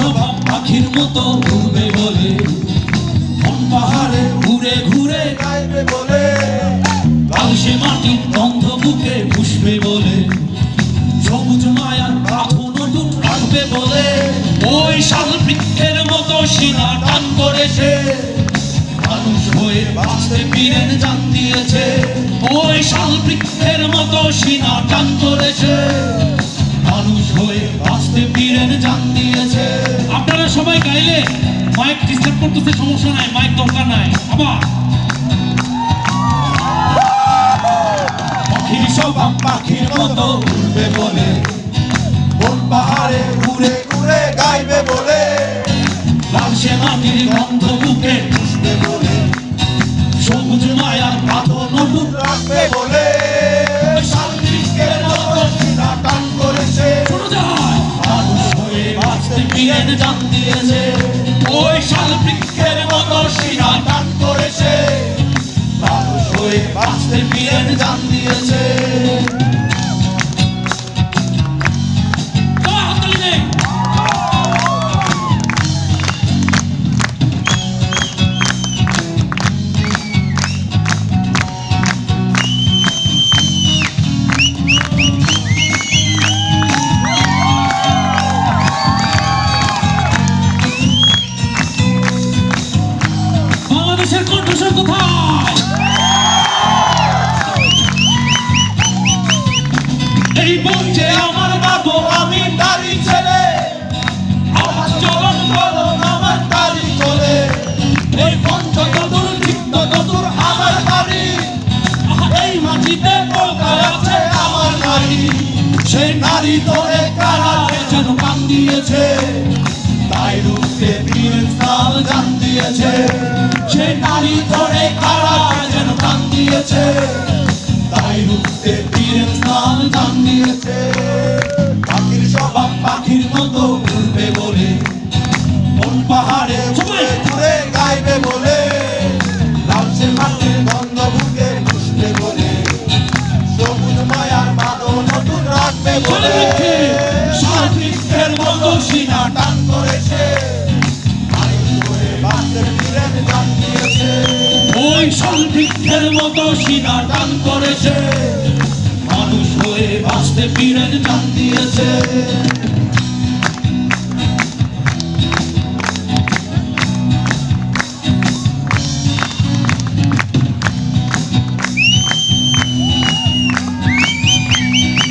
স্বভাব পাখির মতো উড়বে বলে, কোন পাহাড়ে ঘুরে ঘুরে গাইবে বলে, লাল সে মাটির গন্ধ বুকে পুষবে বলে, সবুজ মায়ার পাথর নতুন রাখবে বলে, ওই শাল বৃক্ষের মতো সিনা টান করেছে, মানুষ হয়ে বাঁচতে বীরের জান দিয়েছে। ওই শাল বৃক্ষের মতো সিনা টান করেছে, মানুষ হয়ে বাঁচতে বীরের জান দিয়েছে। আপনারা সবাই গাইলে মাইক ডিস্টার্ব করতেছে, সমস্যা নাই, মাইক দরকার নাই। আবার পাখির স্বভাব পাখির মতো উড়বে বলে, কোন পাহাড়ে ঘুরে ঘুরে গাইবে বলে, লাল সে মাটির গন্ধ বুকে পুষবে বলে, সবুজ মায়ার পাথর নতুন রাখবে বলে, শাল বৃক্ষের মতো সিনা টান করেছে, শোনা যায়, মানুষ হয়ে বাঁচতে বীরের জান দিয়েছে। ওই শাল বৃক্ষের মতো সিনা টান করেছে, মানুষ হয়ে বাঁচতে বীরের জান দিয়েছে। বাংলাদেশের কণ্ঠস্বর কোথায়? এই মঞ্চে আমার বাবু আমি তারি ছেলে, আমার চরণ বলন আমার তারি চলে, এই মঞ্চ যদুর চিত্ত যদুর আমার বাড়ি, এই মাটিতে কোথায় আছে আমার নারী, সেই নারী ধরে কারা যেন কান দিয়েছে, তাই রূপে বীরের স্থান জান দিয়েছে, সে নারী ধরে কারা যেন কান দিয়েছে, তাই রূপে বীরের স্থান জান দিয়েছে। পাখির স্বভাব পাখির মতো উড়বে বলে, কোন পাহাড়ে ঘুরে ঘুরে গাইবে বলে, লাল সে মাটির গন্ধ বুকে পুষবে বলে, সবুজ মায়ার মাদো নতুন রাখবে বলে, শাল বৃক্ষের মতো সিনা টান করেছে, মানুষ হয়ে বাঁচতে বীরের জান দিয়েছে। ওই শাল বৃক্ষের মতো সিনা টান করেছে, মানুষ হয়ে বাঁচতে বীরের জান দিয়েছে।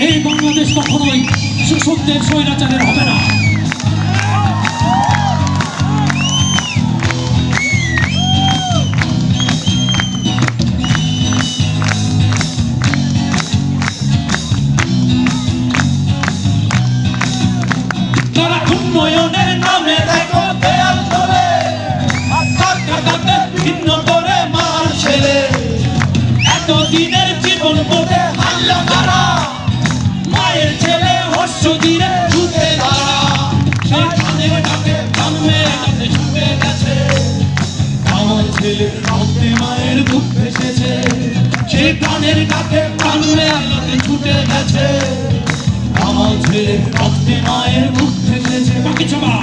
এই বাংলাদেশ কখনোই শোষকদের স্বৈরাচারের হবে না। তারা উন্নয়নের নামে দেখো দেয়াল ধরে আত্মার কাটাতে ভিন্ন করে মার ছেলে, এতদিনের জীবন পথে হাল্লা করা মায়ের ছেলে হর্ষ ধীরে ছুটে দাঁড়া, সে ধানের কাছে কামে কাছে ছুটে গেছে, আমার ছেলের রক্তে মায়ের বুক ভেসেছে, সে প্রাণের কাছে কামে কাছে ছুটে গেছে, আমার ছেলের রক্তে মায়ের বুক ভেসেছে। বাকি সবা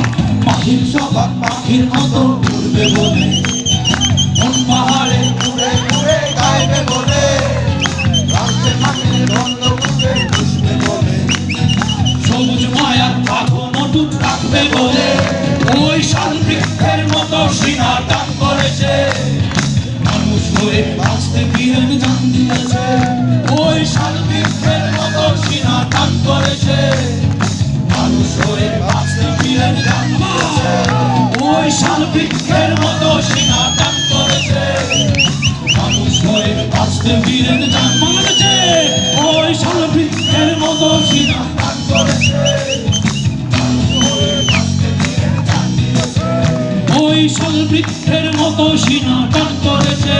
পাখির স্বভাব পাখির মতো উড়বে বলে, কোন পাহাড়ে ঘুরে ঘুরে গাইবে বলে, লাল সে মাটির গন্ধ বুকে পুষবে বলে, সবুজ মায়ার পাথর নতুন রাখবে বলে, ওই শাল বৃক্ষের মতো সিনা টান করেছে, মানুষ হয়ে বাঁচতে বীরের জান দিয়েছে। ওই শাল বৃক্ষের মতো সিনা টান করেছে, মানুষ হয়ে বাঁচতে বীরের জান দিয়েছে। ওই শাল বৃক্ষের মতো সিনা টান করেছে, মানুষ হয়ে বাঁচতে বীরের জান দিয়েছে। ওই শাল বৃক্ষের মতো সিনা টান করেছে, ওই শাল বৃক্ষের মতো সিনা টান করেছে,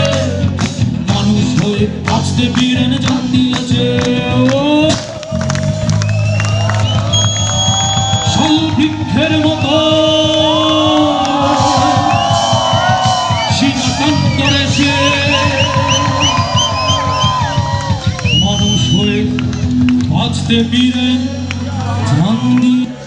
মানুষ হয়ে বাঁচতে বীরের জান দিয়েছে। ও শাল বৃক্ষের মতো সিনা টান করেছে, মানুষ হয়ে বাঁচতে বীরের জান দিয়েছে।